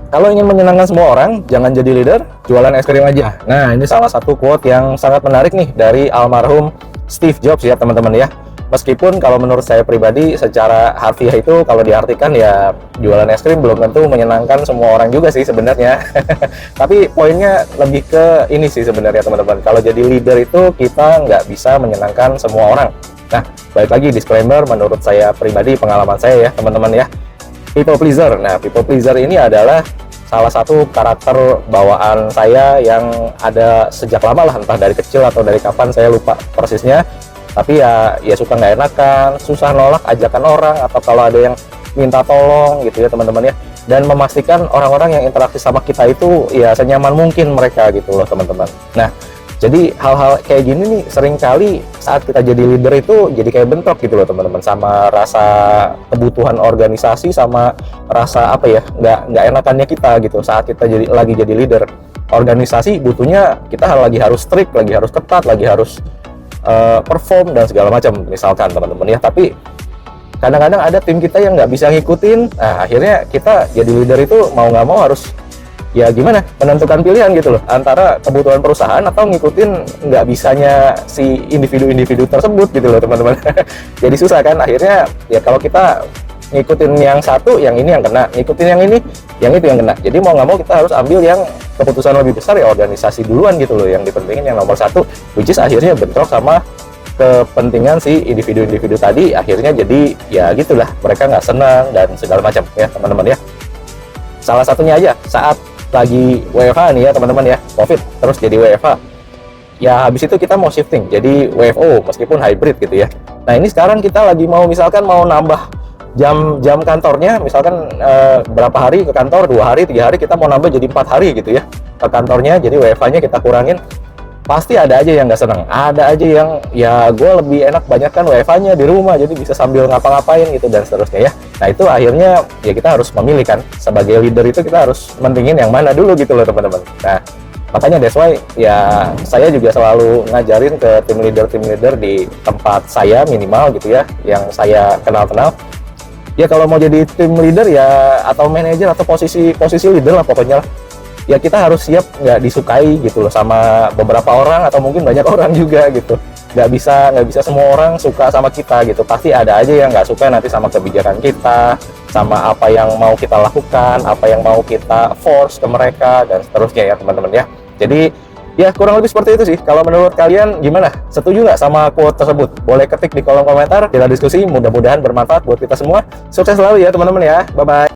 Kalau ingin menyenangkan semua orang, jangan jadi leader, jualan es krim aja. Nah, ini salah satu quote yang sangat menarik nih dari almarhum Steve Jobs ya teman-teman ya. Meskipun kalau menurut saya pribadi secara harfiah itu kalau diartikan ya jualan es krim belum tentu menyenangkan semua orang juga sih sebenarnya. Tapi poinnya lebih ke ini sih sebenarnya teman-teman. Kalau jadi leader itu kita nggak bisa menyenangkan semua orang. Nah, balik lagi disclaimer menurut saya pribadi, pengalaman saya ya teman-teman ya. People pleaser. Nah, people pleaser ini adalah salah satu karakter bawaan saya yang ada sejak lama lah, entah dari kecil atau dari kapan saya lupa persisnya. Tapi ya suka nggak enakan, susah nolak ajakan orang atau kalau ada yang minta tolong gitu ya teman-teman ya. Dan memastikan orang-orang yang interaksi sama kita itu ya senyaman mungkin mereka gitu loh teman-teman. Nah, jadi hal-hal kayak gini nih seringkali saat kita jadi leader itu jadi kayak bentrok gitu loh teman-teman, sama rasa kebutuhan organisasi, sama rasa apa ya, nggak enakannya kita gitu saat kita lagi jadi leader. Organisasi butuhnya kita lagi harus strict, lagi harus ketat, lagi harus perform dan segala macam misalkan teman-teman ya. Tapi kadang-kadang ada tim kita yang nggak bisa ngikutin. Nah, akhirnya kita jadi leader itu mau nggak mau harus ya gimana menentukan pilihan gitu loh, antara kebutuhan perusahaan atau ngikutin nggak bisanya si individu-individu tersebut gitu loh teman-teman. Jadi susah kan akhirnya ya kalau kita ngikutin yang satu, yang ini yang kena, ngikutin yang ini, yang itu yang kena. Jadi mau nggak mau kita harus ambil yang keputusan lebih besar ya organisasi duluan gitu loh, yang dipentingin yang nomor satu, which is akhirnya bentrok sama kepentingan si individu-individu tadi. Akhirnya jadi ya gitulah, mereka nggak senang dan segala macam ya teman-teman ya. Salah satunya aja saat lagi WFH nih ya teman-teman ya, COVID terus jadi WFH ya, habis itu kita mau shifting jadi WFO meskipun hybrid gitu ya. Nah, ini sekarang kita lagi mau misalkan mau nambah jam kantornya, misalkan berapa hari ke kantor, 2 hari 3 hari, kita mau nambah jadi 4 hari gitu ya ke kantornya, jadi WFH nya kita kurangin. Pasti ada aja yang nggak senang, ada aja yang ya gue lebih enak banyak kan WFH-nya di rumah, jadi bisa sambil ngapa-ngapain gitu dan seterusnya ya. Nah, itu akhirnya ya kita harus memilih kan, sebagai leader itu kita harus mentingin yang mana dulu gitu loh teman-teman. Nah, makanya that's why ya saya juga selalu ngajarin ke tim leader di tempat saya minimal gitu ya, yang saya kenal-kenal. Ya kalau mau jadi tim leader ya atau manajer atau posisi leader lah pokoknya lah, ya kita harus siap nggak disukai gitu loh sama beberapa orang atau mungkin banyak orang juga gitu. Nggak bisa semua orang suka sama kita gitu. Pasti ada aja yang nggak suka nanti sama kebijakan kita, sama apa yang mau kita lakukan, apa yang mau kita force ke mereka dan seterusnya ya teman-teman ya. Jadi ya kurang lebih seperti itu sih. Kalau menurut kalian gimana? Setuju nggak sama quote tersebut? Boleh ketik di kolom komentar, kita diskusi, mudah-mudahan bermanfaat buat kita semua. Sukses selalu ya teman-teman ya, bye-bye.